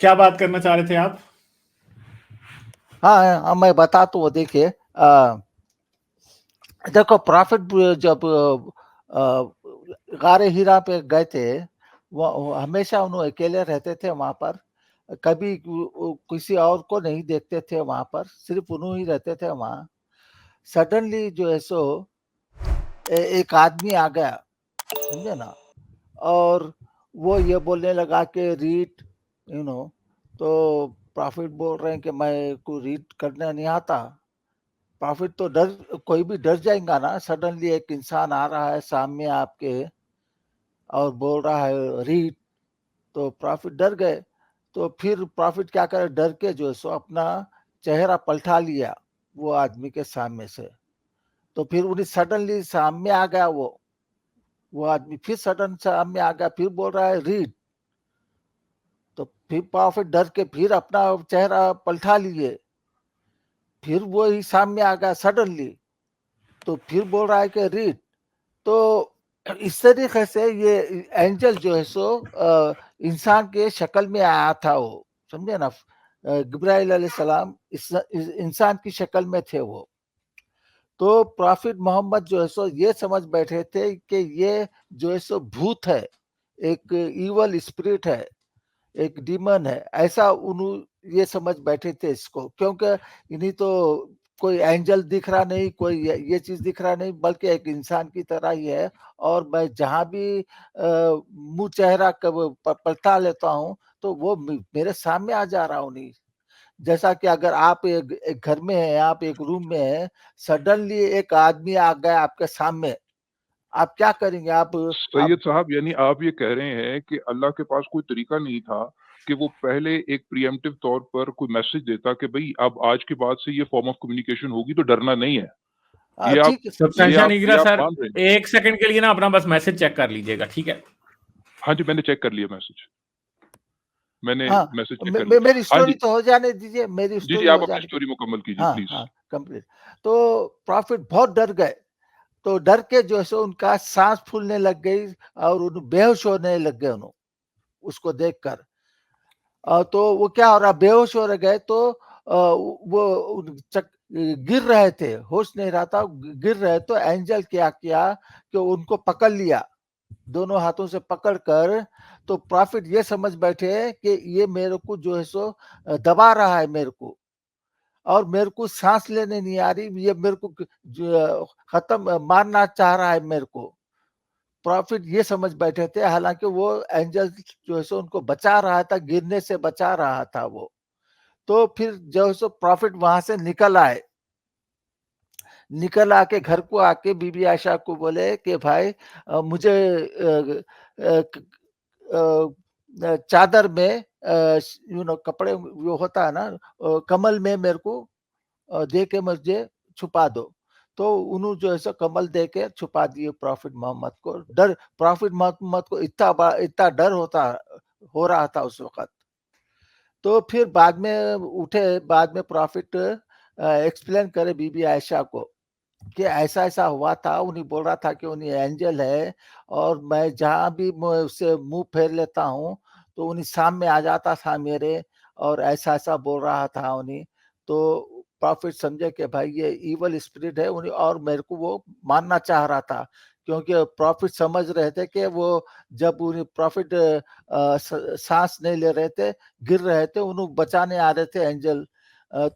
क्या बात करना चाह रहे थे आप? हाँ, मैं बता तो देखिए, देखो प्रॉफिट जब गारे हीरा पे गए थे, वो हमेशा उन्होंने अकेले रहते थे वहाँ पर, कभी किसी और को नहीं देखते थे वहाँ पर, सिर्फ उन्होंने ही रहते थे वहाँ। सडनली जो है सो एक आदमी आ गया, समझे ना, और वो ये बोलने लगा कि रीड, यू नो, तो प्रॉफिट बोल रहे हैं कि मैं को रीड करना नहीं आता। प्रॉफिट तो डर, कोई भी डर जाएगा ना, सडनली एक इंसान आ रहा है सामने आपके और बोल रहा है रीड, तो प्रॉफिट डर गए। तो फिर प्रॉफिट क्या करे, डर के जो है सो अपना चेहरा पलटा लिया वो आदमी के सामने से। तो फिर उन्हें सडनली सामने आ गया वो आदमी फिर सडन सामने आ गया, फिर बोल रहा है रीड। तो फिर प्रॉफिट डर के फिर अपना चेहरा पलटा लिए, फिर वो ही सामने आ गया सडनली, तो फिर बोल रहा है कि रीड। तो इस तरीके से ये एंजल जो है सो इंसान के शक्ल में आया था वो, समझे ना। जिब्राइल अलैहिस्सलाम इंसान की शक्ल में थे वो। तो प्रॉफिट मोहम्मद जो है सो ये समझ बैठे थे कि ये जो है सो भूत है, एक इवल स्पिरिट है, एक डीमन है, ऐसा उन्होंने ये समझ बैठे थे इसको, क्योंकि इन्हीं तो कोई एंजल दिख रहा नहीं, कोई ये चीज दिख रहा नहीं, बल्कि एक इंसान की तरह ही है। और मैं जहां भी मुंह चेहरा कब पलटा लेता हूँ तो वो मेरे सामने आ जा रहा हूँ। नहीं, जैसा कि अगर आप एक घर में है, आप एक रूम में है, सडनली एक आदमी आ गया आपके सामने, आप क्या करेंगे? आप सैयद साहब, यानी आप ये कह रहे हैं कि अल्लाह के पास कोई तरीका नहीं था कि वो पहले एक प्रीएम्प्टिव तौर पर कोई मैसेज देता कि भई अब आज के बाद से ये फॉर्म ऑफ कम्युनिकेशन होगी तो डरना नहीं है। ये आप ठीक है। सब्सटेंशिया निगरा ये आप सर, मान रहे हैं? 1 सेकंड के लिए ना अपना बस मैसेज चेक कर लीजिएगा, ठीक है? हाँ जी, मैंने चेक कर लिया मैसेज। मैंने हाँ, मैसेज चेक कर लिया। मेरी हाँ स्टोरी जी। तो हो जाने दीजिए, मेरी जी, जी, स्टोरी हो आप अपनी जाने। स्टोरी मुकम्मल कीजिए हाँ, प्लीज़। हाँ, कंप्लीट। तो प्रॉफिट बहुत डर गए, तो डर के जो है सो उनका सांस फूलने लग गई और उन बेहोश होने लग गए उन्हों, उसको देखकर। तो वो क्या हो रहा, बेहोश हो गए, तो वो गिर रहे थे, होश नहीं रहा था, गिर रहे, तो एंजल क्या किया कि उनको पकड़ लिया, दोनों हाथों से पकड़कर। तो प्रॉफिट ये समझ बैठे कि ये मेरे को जो है सो दबा रहा है मेरे को, और मेरे को सांस लेने नहीं आ रही, ये मेरे को खत्म मारना चाह रहा है मेरे को। प्रॉफिट ये समझ बैठे थे, हालांकि वो एंजल जो है सो उनको बचा रहा था, गिरने से बचा रहा था वो। तो फिर जो है सो प्रॉफिट वहां से निकल आए, निकल आके घर को आके बीबी आयशा को बोले कि भाई मुझे चादर में कपड़े वो होता है ना, कमल में मेरे को दे के मुझे छुपा दो। तो उन्होंने जो है सो कमल दे के छुपा दिए प्रॉफिट मोहम्मद को। डर, प्रॉफिट मोहम्मद को इतना डर हो रहा था उस वक्त। तो फिर बाद में उठे, बाद में प्रॉफिट एक्सप्लेन करे बीबी आयशा को कि ऐसा-ऐसा हुआ था, उन्हें बोल रहा था कि उन्हें एंजल है, और मैं जहाँ भी मैं उससे मुँह फेर लेता हूँ, तो उन्हें सामने आ जाता था मेरे, और ऐसा-ऐसा बोल रहा था उन्हें। तो प्रॉफिट समझे कि भाई ये इविल स्पिरिट है उन्हें, और मेरे को वो मारना चाह रहा था, क्योंकि प्रॉफिट समझ रहे थे कि वो जब उन्हें प्रॉफिट साँस नहीं ले रहे थे, गिर रहे थे, उन्हें बचाने आ रहे थे एंजल।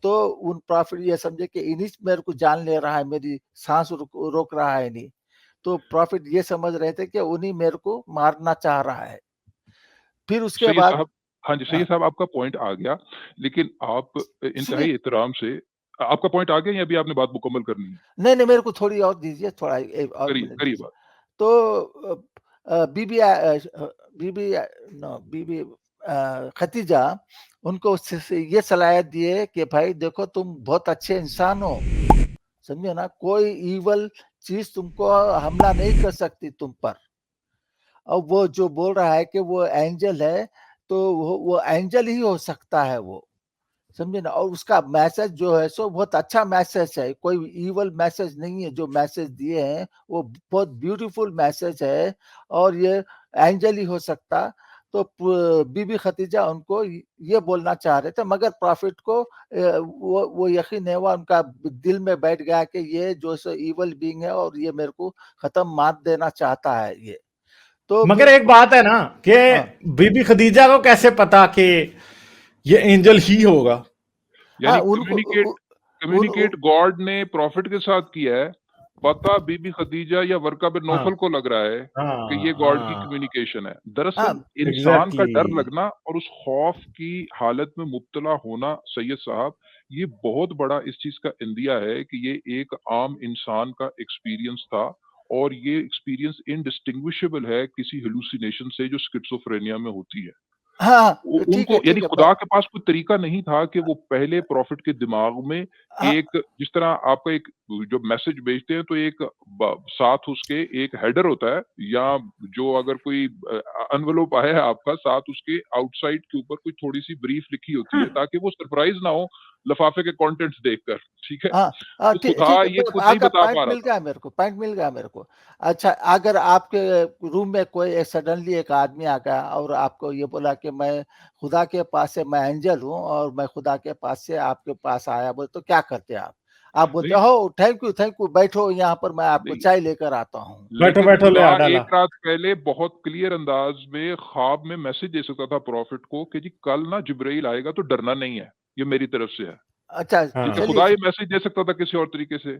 तो उन प्रॉफिट ये समझे कि इन्हीं मेरे को जान ले रहा है, मेरी सांस रोक रहा है इन्हीं। तो प्रॉफिट ये समझ रहे थे कि उन्हीं मेरे को मारना चाह रहा है। फिर उसके सैयद बाद साहब, हाँ जी, सैयद हाँ, साहब आपका पॉइंट आ गया, लेकिन आप सुनिए, इंतहाई एहतराम से आपका पॉइंट आ गया या अभी आपने बात मुकम्मल करनी है? नहीं मेरे को थोड़ी और दीजिए, थोड़ा एक और करिए, मिनट करिए दीजिए। बात। तो बीबी बीबी नो बीबी खतीजा उनको ये सलाह दिए कि भाई देखो तुम बहुत अच्छे इंसान हो, समझे ना, कोई इवल चीज तुमको हमला नहीं कर सकती तुम पर। अब वो जो बोल रहा है कि वो एंजल है, तो वो एंजल ही हो सकता है वो, समझे ना। और उसका मैसेज जो है सो बहुत अच्छा मैसेज है, कोई इवल मैसेज नहीं है, जो मैसेज दिए हैं वो बहुत ब्यूटीफुल मैसेज है, और ये एंजल ही हो सकता। तो बीबी खदीजा उनको ये बोलना चाह रहे थे, मगर प्रॉफिट को वो यकीन नहीं हुआ, उनका दिल में बैठ गया कि ये जो सो इवल बीइंग है और ये मेरे को खत्म मार देना चाहता है ये। तो मगर एक बात है ना कि हाँ। बीबी खदीजा को कैसे पता कि ये एंजल ही होगा? यानी उनको कम्युनिकेट गॉड ने प्रॉफिट के साथ किया है, पता बीबी खदीजा या वर्का बिन नौफल को लग रहा है कि ये गॉड की कम्युनिकेशन है। दरअसल इंसान का डर लगना और उस खौफ की हालत में मुब्तला होना सैयद साहब, ये बहुत बड़ा इस चीज का इंदिया है कि ये एक आम इंसान का एक्सपीरियंस था और ये एक्सपीरियंस इनडिस्टिंग्विशेबल है किसी हेलुसिनेशन से जो स्किज़ोफ्रेनिया में होती है। हाँ, उनको यानी खुदा के पास कोई तरीका नहीं था कि वो पहले प्रॉफिट के दिमाग में एक, जिस तरह आपका एक जो मैसेज भेजते हैं तो एक साथ उसके एक हेडर होता है, या जो अगर कोई एनवेलप आया है आपका, साथ उसके आउटसाइड के ऊपर कोई थोड़ी सी ब्रीफ लिखी होती है ताकि वो सरप्राइज ना हो लिफाफे के कंटेंट्स देखकर, ठीक है। तो खुदा ये खुद नहीं बता पा रहा था। पॉइंट मिल गया मेरे को। अच्छा, अगर आपके रूम में कोई सडनली एक आदमी आ गया और आपको ये बोला कि मैं खुदा के पास से, मैं एंजल हूँ और मैं खुदा के पास से आपके पास आया, बोले तो क्या करते हैं आप बोलते हो थैंक यू बैठो यहाँ पर, मैं आपको चाय लेकर आता हूँ। बैठो ले आ डाला। एक रात पहले बहुत क्लियर अंदाज में ख्वाब में मैसेज दे सकता था प्रॉफिट को कि जी कल ना जिब्राइल आएगा तो डरना नहीं है, ये मेरी तरफ से है। अच्छा, जैसे खुदा ये मैसेज दे सकता था किसी और तरीके से।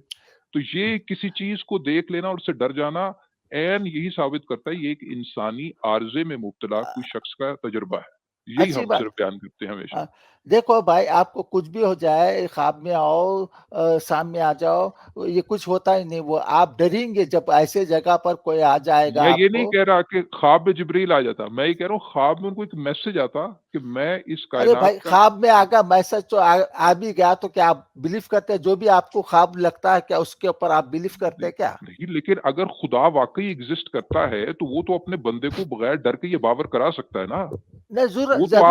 तो ये किसी चीज को देख लेना और उससे डर जाना एन यही साबित करता है ये एक इंसानी आर्जे में मुब्तला कोई शख्स का तजुर्बा है। यही हम सिर्फ बयान करते हैं हमेशा। देखो भाई, आपको कुछ भी हो जाए, ख्वाब में आओ, शाम में आ जाओ, ये कुछ होता ही नहीं। वो आप डरेंगे जब ऐसे जगह पर कोई आ जाएगा। मैं ये नहीं कह रहा कि ख्वाब में जिब्रील आ जाता, मैं ये कह रहा हूँ ख्वाब में उनको एक मैसेज आता कि मैं इस कायनात अरे भाई, ख्वाब में आगा मैसेज तो आ भी गया, तो क्या आप बिलीव करते हैं? जो भी आपको ख्वाब लगता है, क्या उसके ऊपर आप बिलीव करते हैं क्या? नहीं, लेकिन अगर खुदा वाकई एग्जिस्ट करता है तो वो तो अपने बंदे को बगैर डर के ये बावर करा सकता है ना। नहीं, वो तो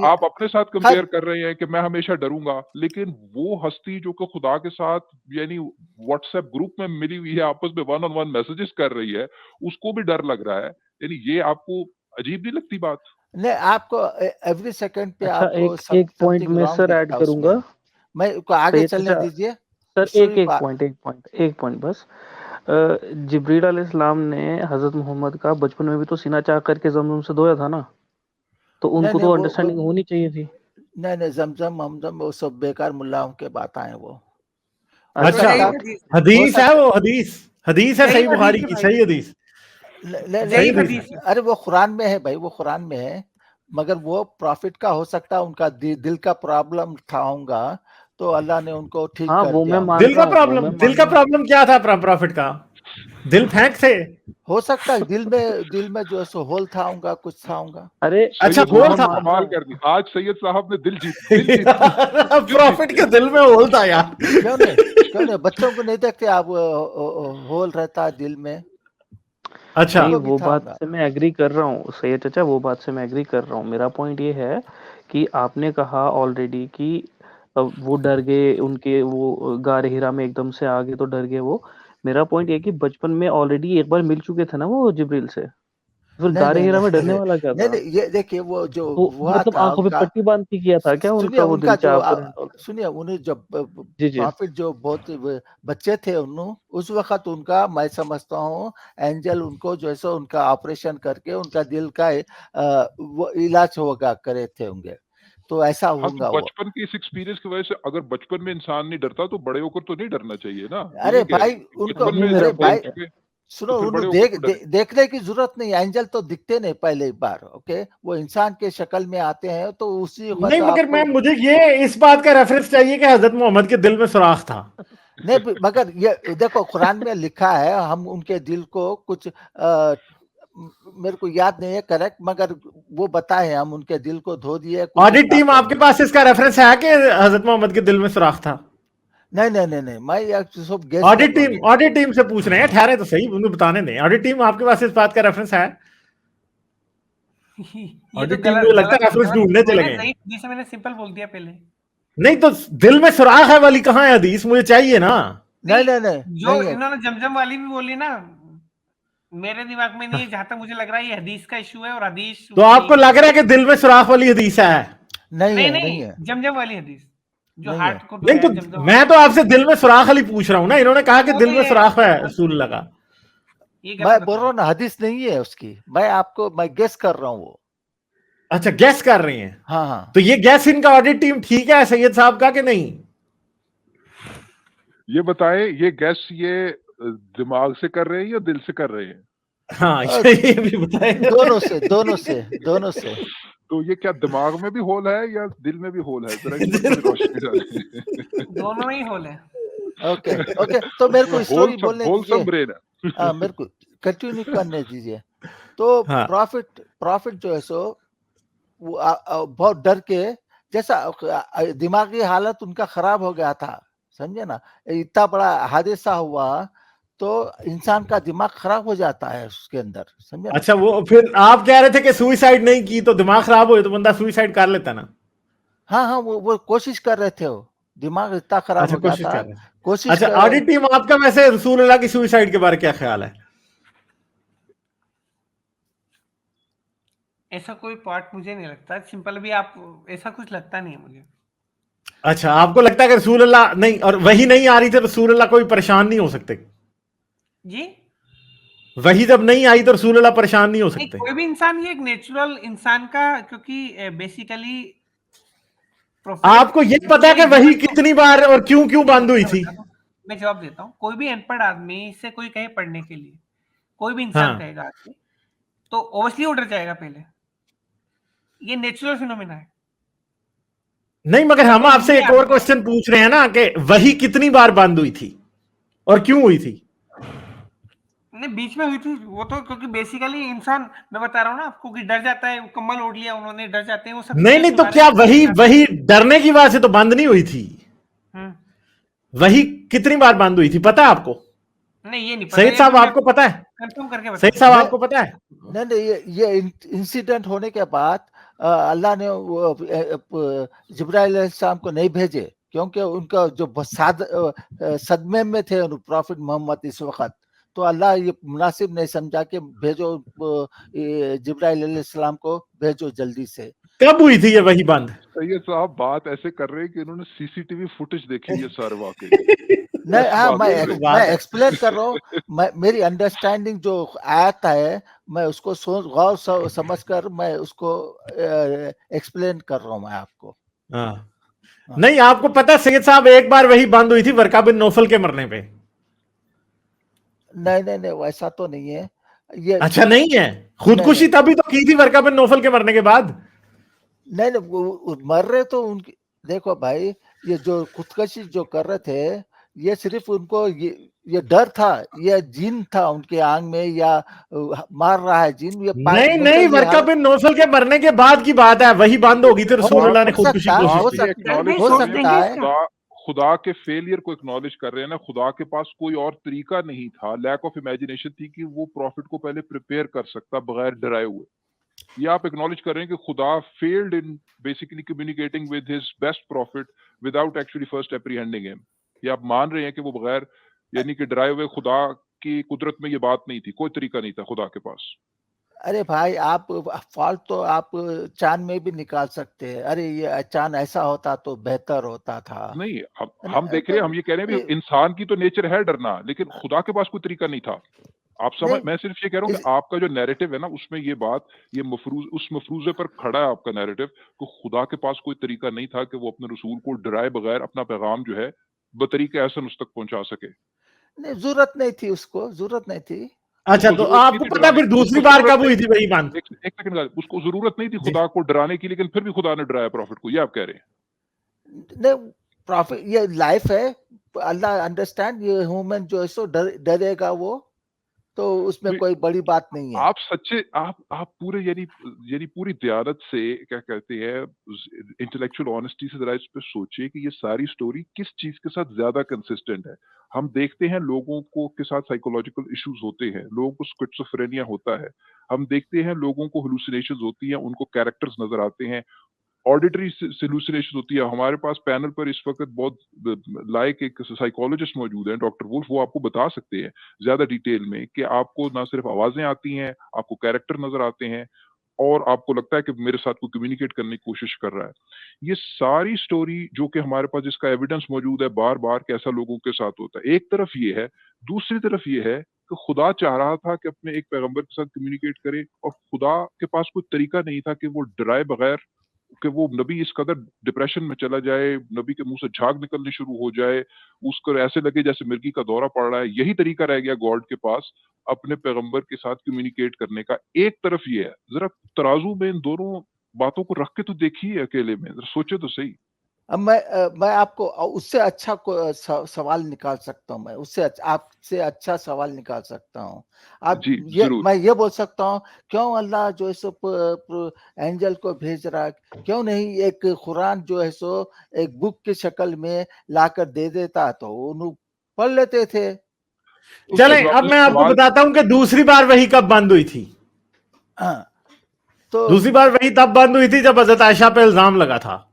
आप अपने साथ कंपेयर कर रहे हैं कि मैं हमेशा डरूंगा, लेकिन वो हस्ती जो कि खुदा के साथ यानी व्हाट्सएप ग्रुप में मिली हुई है, आपस में वन ऑन वन मैसेजेस कर रही है, उसको भी डर लग रहा है। यानी ये आपको अजीब नहीं लगती बात? नहीं, आपको एवरी सेकंड पे अच्छा, आपको एक पॉइंट में सर ऐड करूंगा, मैं आगे चलने दीजिए सर। एक पॉइंट बस। जिब्रील अलैहिस्सलाम ने हजरत मोहम्मद का बचपन में भी तो सीना चाक करके जमजम से धोया था ना, तो उनको तो अंडरस्टैंडिंग होनी चाहिए थी। नहीं, जमजम वो सब बेकार मुल्लाओं के बात आए वो। अच्छा, हदीस है, वो हदीस है सही बुखारी की, सही हदीस। अरे वो कुरान में है भाई, वो कुरान में है, मगर वो प्रॉफिट का हो सकता है, उनका दिल का प्रॉब्लम था होगा, तो अल्लाह ने उनको ठीक कर दिया। दिल का प्रॉब्लम क्या था प्रॉफिट का? दिल फेंक थे, हो सकता है दिल में जो सो होल था होगा, कुछ था होगा। अरे अच्छा, होल था। कमाल कर दी आज सैयद साहब ने, दिल जीत प्रॉफिट के दिल में होल था यार। क्यों नहीं बच्चों को नहीं देखते आप, होल रहता है दिल में। अच्छा, वो बात से मैं एग्री कर रहा हूँ सैयद चाचा, वो बात से मैं एग्री कर रहा हूँ। मेरा पॉइंट ये है कि आपने कहा ऑलरेडी कि वो डर गए, उनके वो गारे हिरा में एकदम से आ गए तो डर गए वो। मेरा पॉइंट ये कि बचपन में ऑलरेडी एक बार मिल चुके थे ना वो जिब्रील से, फिर गारे हिरा में डरने वाला क्या था? नहीं, ये देखिए वो जो तो हुआ मतलब था, आंखों पे पट्टी बांध के किया था क्या उनका सुनिए, उन्हें जब जी प्रॉफिट जो बहुत बच्चे थे उस वक्त उनका, मैं समझता हूँ एंजल उनको जो है उनका ऑपरेशन करके उनका दिल का वो इलाज होगा करे थे होंगे, तो ऐसा होगा। तो बचपन के इस एक्सपीरियंस की वजह से अगर बचपन में इंसान नहीं डरता तो बड़े होकर तो नहीं डरना चाहिए ना। अरे भाई, उनको सुनो, देखने की जरूरत नहीं, एंजल तो दिखते नहीं पहले बार, ओके, वो इंसान के शक्ल में आते हैं, तो उसी नहीं, मगर मैं मुझे ये इस बात का रेफरेंस चाहिए कि हजरत मोहम्मद के दिल में सुराख था। नहीं, मगर ये देखो कुरान में लिखा है, हम उनके दिल को कुछ मेरे को याद नहीं है करेक्ट, मगर वो बताए हम उनके दिल को धो दिए। ऑडिट टीम, आपके पास इसका रेफरेंस है कि हजरत मोहम्मद के दिल में सुराख था? नहीं, मैं सब ऑडिट टीम से पूछ रहे हैं, ठहरे तो सही, उन्हें बताने दें। ऑडिट टीम, आपके पास इस बात का रेफरेंस है? ऑडिट टीम को लगता है रेफरेंस ढूंढने चले गए। जिसे मैंने सिंपल बोल दिया पहले। नहीं तो दिल में सुराख है वाली कहाँ है हदीस? मुझे चाहिए ना। नहीं, जो इन्होंने जमजम वाली भी बोली ना, मेरे दिमाग में नहीं है, जहां तक मुझे लग रहा है ये हदीस का इशू है, और हदीस तो आपको लग रहा है कि दिल में सुराख वाली हदीस है? नहीं नहीं है, नहीं नहीं, है, जमजम वाली हदीस जो नहीं हार्ट है। को नहीं, तो दुखाया, जमजम मैं तो आपसे दिल में सुराख वाली पूछ रहा हूँ ना, इन्होंने कहा कि वो दिल तो में ये सुराख है गलत, रसूलुल्लाह का। ये मैं गलत बोल रहा बताया। हूँ ना, हदीस नहीं है उसकी, मैं गेस कर रहा हूँ वो। अच्छा, गैस कर रही हैं? हाँ हाँ, तो ये गैस इनका ऑडिट टीम ठीक है सैयद साहब का कि नहीं? ये बताएं, ये गैस ये दिमाग से कर रहे हैं या दिल से कर रहे हैं? हाँ, अ, ये भी बताए। दोनों से, दोनों से, दोनों से। तो ये क्या दिमाग में भी होल है या दिल में भी होल है? जरा इस पर थोड़ी रोशनी डालें। दोनों में ही होल है। ओके ओके, तो मेरे को स्टोरी बोलने होलसम दीजिए। ब्रेन है। मेरे को कंटिन्यू करने दीजिए। तो हाँ, प्रॉफिट जो है सो वो बहुत डर के, जैसा दिमागी हालत उनका खराब हो गया था, समझे ना। इतना बड़ा हादसा हुआ तो इंसान का दिमाग खराब हो जाता है उसके अंदर, समझे ना। अच्छा, वो फिर आप कह रहे थे कि सुइसाइड नहीं की तो दिमाग खराब हो तो बंदा सुइसाइड कर लेता ना? हाँ हाँ, वो कोशिश कर रहे थे, वो दिमाग इतना खराब अच्छा, हो गया कोशिश था। कर रहे थे। कोशिश अच्छा, कर, ऑडिट टीम आपका वैसे रसूलुल्लाह की सुइसाइड के बारे में क्या ख्याल है? ऐसा कोई पार्ट मुझे नहीं लगता, सिंपल भी आप, ऐसा कुछ लगता नहीं है मुझे। अच्छा, आपको लगता है कि रसूलुल्लाह नहीं, और वही नहीं आ रही थी, रसूलुल्लाह कोई परेशान नहीं हो सकते? जी वही जब नहीं आई तो रसूलुल्लाह परेशान नहीं हो नहीं, सकते? कोई भी इंसान, ये एक नेचुरल इंसान का, क्योंकि बेसिकली प्रोफेट आपको ये पता है कि वही कितनी बार और क्यों क्यों बंद हुई थी? मैं जवाब देता हूँ। कोई भी अनपढ़ आदमी से कोई कहे पढ़ने के लिए, कोई भी इंसान हाँ, कहेगा आके, तो ओबियसली वो डर जाएगा पहले। ये नेचुरल फिनोमेना है। नहीं, मगर अगर हम कोई आपसे हिंदी एक और आदमी है, क्वेश्चन पूछ रहे हैं ना कि वही कितनी बार बंद हुई थी और क्यों हुई थी? नहीं बीच में हुई थी वो तो, क्योंकि बेसिकली इंसान, मैं बता रहा हूँ ना आपको, कि डर जाता है, कम्बल ओढ़ लिया उन्होंने, डर जाते हैं, वो सब नहीं चीजें नहीं, तो तुम्हारे क्या अंदर वही जाती वही डरने की वजह से तो बंद नहीं हुई थी? हैं। वही कितनी बार बंद हुई थी पता है आपको? नहीं ये नहीं पता, सईद ये साहब भी मैं आपको पता है? कंफर्म करके बता सईद साहब दूंगा। नहीं आपको पता है? नहीं नहीं, ये इंसिडेंट होने के बाद अल्लाह ने वो जिब्राइल अलैहिस्सलाम को नहीं भेजे, क्योंकि उनका जो सदमे में थे प्रॉफिट मोहम्मद इस वक्त, तो अल्लाह ये मुनासिब नहीं समझा कि भेजो, जिब्राइल अलैहिस्सलाम को भेजो जल्दी से। कब हुई थी ये वही बंद? सैयद साहब बात ऐसे कर रहे हैं कि इन्होंने सीसीटीवी फुटेज देखी हुई है सर वाकई। नहीं, सच हाँ, बात कर रहे मैं बात है। एक्सप्लेन कर रहा हूँ। मेरी अंडरस्टैंडिंग जो आयत है, मैं उसको गौर समझ कर मैं उसको एक्सप्लेन कर रहा हूँ मैं आपको। हाँ, हाँ। नहीं, आपको पता है सैयद साहब एक बार वही बंद हुई थी वर्का बिन नौफल के मरने पे। नहीं नहीं नहीं, वैसा तो नहीं है ये। अच्छा, नहीं है? नहीं खुदकुशी नहीं तभी तो की थी वर्का बिन नौफल के मरने के बाद। नहीं नहीं, वो मर रहे तो उनकी, देखो भाई, ये जो खुदकशी जो कर रहे थे, ये सिर्फ उनको ये डर था, ये जिन था उनके आंग में, या मार रहा है जिन, ये नहीं नहीं, मेंटली वर्का हालत बिन नौफल के मरने के बाद की बात है, वही बंद होगी थी, रसूलुल्लाह ने हो खुदकुशी सकता, की हो कोशिश आप की। ये सकता, एक्नॉलेज हो कर रहे हैं सकता कि है। खुदा के फेलियर को एक्नॉलेज कर रहे हैं ना। खुदा के पास कोई और तरीका नहीं था, लैक ऑफ इमेजिनेशन थी कि वो प्रॉफिट को पहले प्रिपेयर कर सकता बगैर डराए हुए। ये आप एक्नॉलेज कर रहे हैं कि खुदा failed in basically communicating with his best profit without actually first apprehending him. ये आप मान रहे हैं कि वो बगैर यानी कि डराए हुए खुदा की कुदरत में ये बात नहीं थी, कोई तरीका नहीं था खुदा के पास। अरे भाई, आप फॉल्ट तो आप चांद में भी निकाल सकते हैं। अरे ये चांद ऐसा होता तो बेहतर होता था। नहीं, हम न- देख रहे हैं, हम ये कह रहे हैं ये- भी इंसान की तो नेचर है डरना, लेकिन खुदा के पास कोई तरीका नहीं था। आप समझ, नहीं, मैं सिर्फ ये कह रहा हूँ कि आपका जो नैरेटिव है ना, उसमें ये बात, ये मफरूज, उस मफरूजे पर खड़ा है आपका नैरेटिव कि खुदा के पास कोई तरीका नहीं था कि वो अपने रसूल को डराए बगैर अपना पैगाम जो है बतरीके ऐसा उस तक पहुंचा सके। नहीं, जरूरत नहीं थी उसको, जरूरत नहीं थी। अच्छा, उसको तो जरूरत नहीं आपको थी पता है डराने फिर की, दूसरी उसको बार जरूरत कब नहीं हुई थी। थी वही बंद? एक सेकंड का, उसको जरूरत नहीं थी जी। खुदा को डराने की, लेकिन फिर भी खुदा ने डराया प्रॉफिट को, ये आप कह रहे हैं। नहीं, प्रॉफिट ये लाइफ है, अल्लाह अंडरस्टैंड, ये ह्यूमन जो है सो डरेगा वो, तो उसमें तो कोई बड़ी बात नहीं है। आप सच्चे, आप पूरे यानी यानी पूरी दयानत से क्या कहते हैं, इंटेलेक्चुअल ऑनेस्टी से जरा इस पे सोचिए कि ये सारी स्टोरी किस चीज के साथ ज्यादा कंसिस्टेंट है। हम देखते हैं लोगों को के साथ साइकोलॉजिकल इश्यूज होते हैं, लोगों को स्किज़ोफ्रेनिया होता है, हम देखते हैं लोगों को हेलुसिनेशंस होती हैं, उनको कैरेक्टर्स नजर आते हैं, ऑडिटरी सिलूसिनेशन होती है। हमारे पास पैनल पर इस वक्त बहुत लायक एक साइकोलॉजिस्ट मौजूद हैं, डॉक्टर वुल्फ, वो आपको बता सकते हैं ज्यादा डिटेल में कि आपको ना सिर्फ आवाजें आती हैं, आपको कैरेक्टर नजर आते हैं और आपको लगता है कि मेरे साथ कोई कम्युनिकेट करने की कोशिश कर रहा है। ये सारी स्टोरी जो कि हमारे पास जिसका एविडेंस मौजूद है बार बार कैसा लोगों के साथ होता है, एक तरफ ये है, दूसरी तरफ ये है कि खुदा चाह रहा था कि अपने एक पैगंबर के साथ कम्युनिकेट करे और खुदा के पास कोई तरीका नहीं था कि वो डराए बगैर कि वो नबी इस कदर डिप्रेशन में चला जाए, नबी के मुंह से झाग निकलने शुरू हो जाए, उसको ऐसे लगे जैसे मिर्गी का दौरा पड़ रहा है। यही तरीका रह गया गॉड के पास अपने पैगंबर के साथ कम्युनिकेट करने का। एक तरफ ये है, जरा तराजू में इन दोनों बातों को रख के तो देखिए, अकेले में जरा सोचे तो सही। अब मैं आपको उससे अच्छा सवाल निकाल सकता हूँ, मैं उससे आपसे अच्छा सवाल निकाल सकता हूँ। आप जी, जरूर। मैं ये बोल सकता हूँ, क्यों अल्लाह जो है सो एंजल को भेज रहा, क्यों नहीं एक कुरान जो है सो एक बुक की शक्ल में लाकर दे देता तो उन्हें पढ़ लेते थे। चले अब मैं आपको बताता हूं कि दूसरी बार वही कब बंद हुई थी। हाँ, तो दूसरी बार वही तब बंद हुई थी जब हजरत आयशा पे इल्जाम लगा था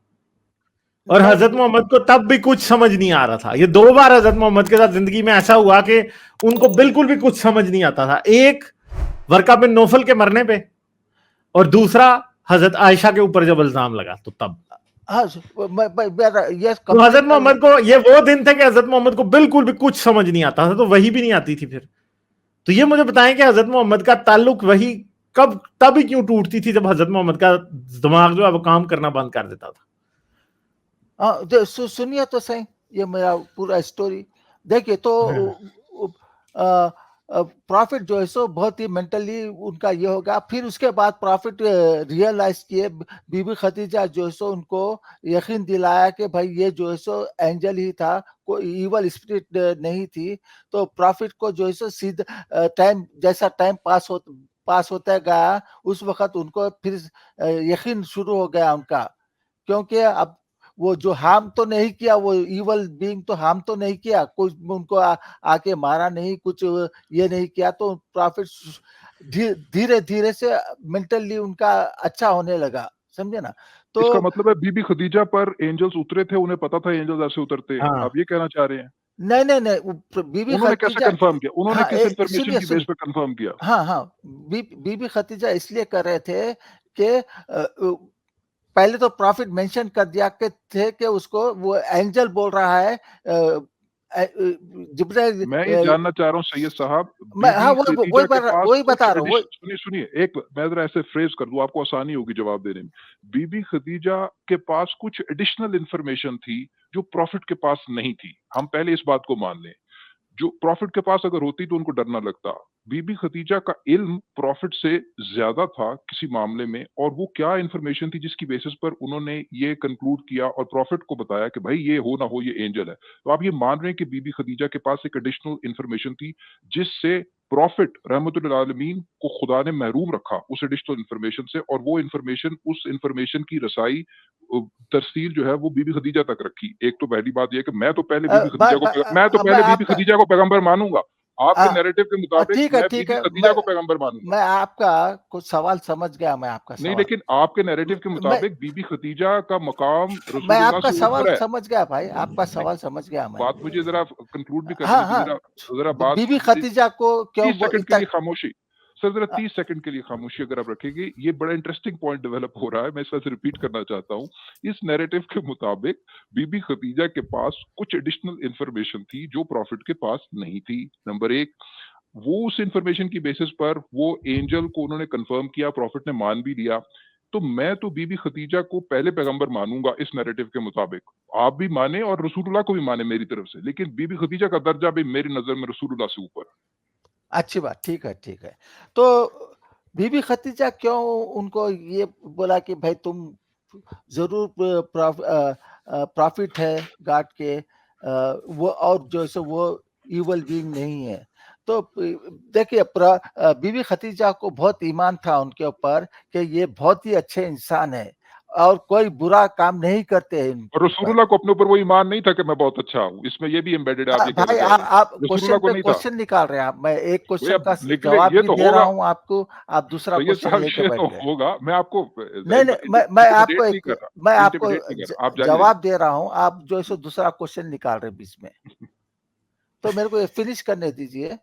और हजरत मोहम्मद को तब भी कुछ समझ नहीं आ रहा था। ये 2 बार हजरत मोहम्मद के साथ जिंदगी में ऐसा हुआ कि उनको बिल्कुल भी कुछ समझ नहीं आता था। एक वर्का बिन नौफल के मरने पे और दूसरा हजरत आयशा के ऊपर जब इल्जाम लगा तो तब। हाँ, ये तो हजरत मोहम्मद को ये वो दिन थे कि हजरत मोहम्मद को बिल्कुल भी कुछ समझ नहीं आता था, तो वही भी नहीं आती थी फिर। तो ये मुझे बताएं कि हजरत मोहम्मद का ताल्लुक वही कब तब ही क्यों टूटती थी जब हजरत मोहम्मद का दिमाग जो है वो काम करना बंद कर देता था। सुनिए तो सही, ये मेरा पूरा स्टोरी देखिए। तो प्रॉफिट जो है सो बहुत ही मेंटली उनका ये होगा। फिर उसके बाद प्रॉफिट रियलाइज किए, बीबी खदीजा जो है सो उनको यकीन दिलाया कि भाई ये जो है सो एंजल ही था, कोई इवल स्पिरिट नहीं थी। तो प्रॉफिट को जो है सो सीधा टाइम जैसा टाइम पास होता गया, उस वक्त उनको फिर यकीन शुरू हो गया उनका, क्योंकि अब वो जो हार्म तो नहीं किया, वो इवल बीइंग तो हार्म तो नहीं किया, कुछ उनको आके मारा नहीं, कुछ ये नहीं किया। तो प्रॉफिट धीरे धीरे से मेंटली उनका अच्छा होने लगा, समझे ना। तो इसका मतलब है बीबी खदीजा पर एंजल्स उतरे थे, उन्हें पता था एंजल्स ऐसे उतरते हैं। हाँ। आप ये कहना चाह रहे हैं? नहीं, बीबी उन्होंने कैसे खदीजा कंफर्म किया? उन्होंने हाँ, किस इंफॉर्मेशन सुनिए की बेस पे कंफर्म किया? हाँ, बीबी खदीजा इसलिए कर रहे थे कि पहले तो प्रॉफिट मेंशन कर दिया के थे कि उसको वो एंजल बोल रहा है, जिब्राइल। मैं ये जानना चाह रहा हूँ सैयद साहब, हाँ, बीबी खदीजा के पास वही कुछ बता रहा हूँ। सुनिए, एक मैं जरा ऐसे फ्रेज कर दूं, आपको आसानी होगी जवाब देने में। बीबी खदीजा के पास कुछ एडिशनल इंफॉर्मेशन थी जो प्रॉफिट के पास नहीं थी। हम पहले इस बात को मान लें, जो प्रॉफिट के पास अगर होती तो उनको डर ना लगता। बीबी खदीजा का इल्म प्रॉफिट से ज्यादा था किसी मामले में, और वो क्या इंफॉर्मेशन थी जिसकी बेसिस पर उन्होंने ये कंक्लूड किया और प्रॉफिट को बताया कि भाई ये हो ना हो ये एंजल है। तो आप ये मान रहे हैं कि बीबी खदीजा के पास एक एडिशनल इंफॉर्मेशन थी जिससे प्रॉफिट रहमतुल आलमीन को खुदा ने महरूम रखा उस एडिशनल इंफॉर्मेशन से, और वो इंफॉर्मेशन उस इंफॉर्मेशन की रसाई तरसील जो है वो बीबी खदीजा तक रखी। एक तो पहली बात ये है कि मैं तो पहले बीबी खदीजा को पैगंबर मानूंगा। आपके नैरेटिव के मुताबिक ठीक मैं है, बीबी खदीजा को पैगंबर मानूंगा। मैं आपका कुछ सवाल समझ गया, मैं आपका नहीं, सवाल लेकिन आपके नैरेटिव के मुताबिक बीबी खदीजा का मकाम मैं रसूलुल्लाह आपका से सवाल ऊपर है। समझ गया भाई, आपका सवाल समझ गया मैं। बात मुझे जरा कंक्लूड भी करने हाँ, दीजिए, जरा बात बीबी खदीजा को क्यों 30 सेकंड के लिए खामोशी। सर जरा 30 सेकंड के लिए खामोशी अगर आप रखेंगे, ये बड़ा इंटरेस्टिंग पॉइंट डेवलप हो रहा है, मैं इसका रिपीट करना चाहता हूँ। इस नैरेटिव के मुताबिक बीबी खदीजा के पास कुछ एडिशनल इंफॉर्मेशन थी जो प्रॉफिट के पास नहीं थी। नंबर 1, वो उस इंफॉर्मेशन की बेसिस पर वो एंजल को उन्होंने कंफर्म किया, प्रॉफिट ने मान भी लिया। तो मैं तो बीबी खदीजा को पहले पैगंबर मानूंगा इस नैरेटिव के मुताबिक। आप भी माने और रसूलुल्लाह को भी माने मेरी तरफ से, लेकिन बीबी खदीजा का दर्जा भी मेरी नजर में रसूलुल्लाह से ऊपर है। अच्छी बात, ठीक है। तो बीबी खदीजा क्यों उनको ये बोला कि भाई तुम जरूर प्रॉफिट है गॉड के, वो और जो है वो इवल बीइंग नहीं है। तो देखिए बीबी खदीजा को बहुत ईमान था उनके ऊपर कि ये बहुत ही अच्छे इंसान है, और कोई बुरा काम नहीं करते हैं इन और पर। रसूलुल्लाह को अपने ऊपर वो ईमान नहीं था कि मैं बहुत अच्छा हूँ, इसमें ये भी एम्बेडेड है, आप ये भाई कहना चाह रहे हैं। आप रसूलुल्लाह क्वेश्चन को पे नहीं था। क्वेश्चन निकाल रहे हैं आप। मैं एक वही क्वेश्चन अब का निकले, जवाब ये भी तो दे रहा होगा हूँ आपको, आप दूसरा सैयद क्वेश्चन साहब, लेके ये बैठ तो गए। होगा। मैं आपको नहीं नहीं, मैं आपको इंटिमिडेट नहीं कर रहा, मैं आपको इंटिमिडेट नहीं कर रहा, आप जारी जवाब रहिए। दे रहा हूँ, आप जो है सो दूसरा क्वेश्चन निकाल रहे हैं बीच में, तो मेरे को ये फिनिश करने दीजिए।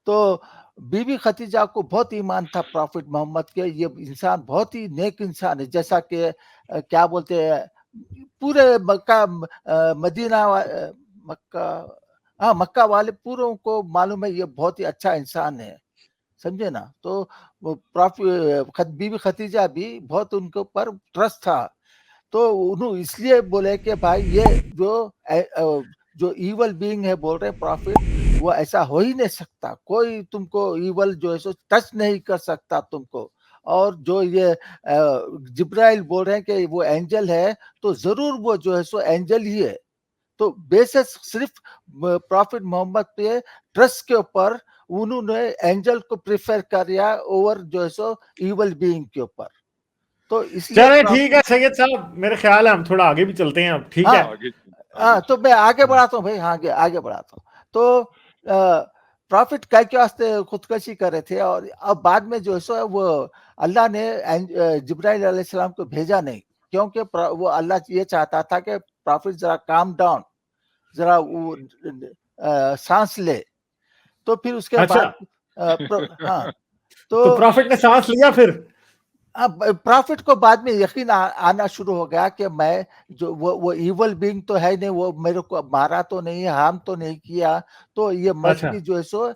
तो बीबी खदीजा को बहुत ईमान था प्रॉफिट मोहम्मद के, ये इंसान बहुत ही नेक इंसान है, जैसा कि क्या बोलते हैं पूरे मक्का मदीना मक्का, हाँ मक्का वाले पूरों को मालूम है ये बहुत ही अच्छा इंसान है, समझे ना। तो बीबी खदीजा भी बहुत उनके ऊपर ट्रस्ट था, तो उन्होंने इसलिए बोले कि भाई ये जो इवल बीइंग है बोल रहे प्रॉफिट, वो ऐसा हो ही नहीं सकता, कोई तुमको इवल जो है सो टच नहीं कर सकता तुमको। और जो ये जिब्राइल बोल रहे हैं कि वो एंजल है, तो जरूर वो जो है सो एंजल ही है। तो बेसिस सिर्फ प्रॉफिट मोहम्मद पे ट्रस्ट के ऊपर उन्होंने एंजल को प्रेफर किया ओवर जो है सो इवल बीइंग के ऊपर। तो इसलिए चले ठीक है सैयद साहब, मेरे ख्याल है हम थोड़ा आगे भी चलते हैं अब, ठीक हाँ, है। आगे हाँ, तो मैं आगे बढ़ाता हूँ भाई, हाँ आगे बढ़ाता हूँ। तो प्रॉफिट काय के वास्ते खुदकशी कर रहे थे, और अब बाद में जो है सो वो अल्लाह ने जिब्राइल अलैहिस्सलाम को भेजा नहीं, क्योंकि वो अल्लाह ये चाहता था कि प्रॉफिट जरा काम डाउन, जरा वो सांस ले। तो फिर उसके अच्छा। बाद हाँ तो प्रॉफिट ने सांस लिया फिर? अब प्रॉफिट को बाद में यकीन आना शुरू हो गया कि मैं जो वो इवल बीइंग तो है नहीं, वो मेरे को मारा तो नहीं, हार्म तो नहीं किया, तो ये मस्ट अच्छा। भी जो है सो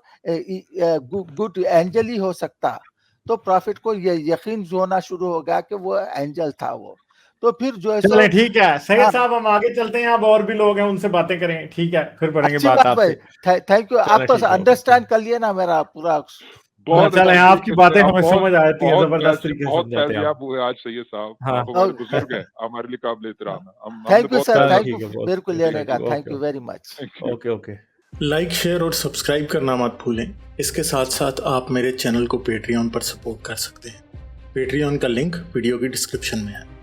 गुड एंजल ही हो सकता। तो प्रॉफिट को ये यकीन होना शुरू हो गया कि वो एंजल था वो। तो फिर जो है सो चले ठीक है सैयद हाँ, साहब, हम आगे चलते हैं, अब और भी लोग हैं, उनसे बातें करें, ठीक है, फिर पढ़ेंगे अच्छी बात बात भाई, आपसे। Thank you. आप चलो तो ठीक है, अंडरस्टैंड कर लिए ना मेरा पूरा। बहुत चले अच्छी आपकी तरीके बातें से, आप हमें बहुत समझ आती हैं, बहुत जबरदस्त प्यार तरीके से बहुत समझाते हैं फैज़याब आप। हुए आज सैयद साहब। हाँ। आप हमारे और बुजुर्ग हैं, हमारे लिए काबिल एहतराम है। हमने थैंक यू बहुत सर, प्यार चलो थैंक किया। यू ठीक है, मेरे को लेने का, okay thank you very much. Thank you. Okay okay. Like, share और सब्सक्राइब करना मत भूलें। इसके साथ साथ आप मेरे चैनल को पेट्रियन पर सपोर्ट कर सकते हैं। पेट्रियन का लिंक वीडियो की डिस्क्रिप्शन में है।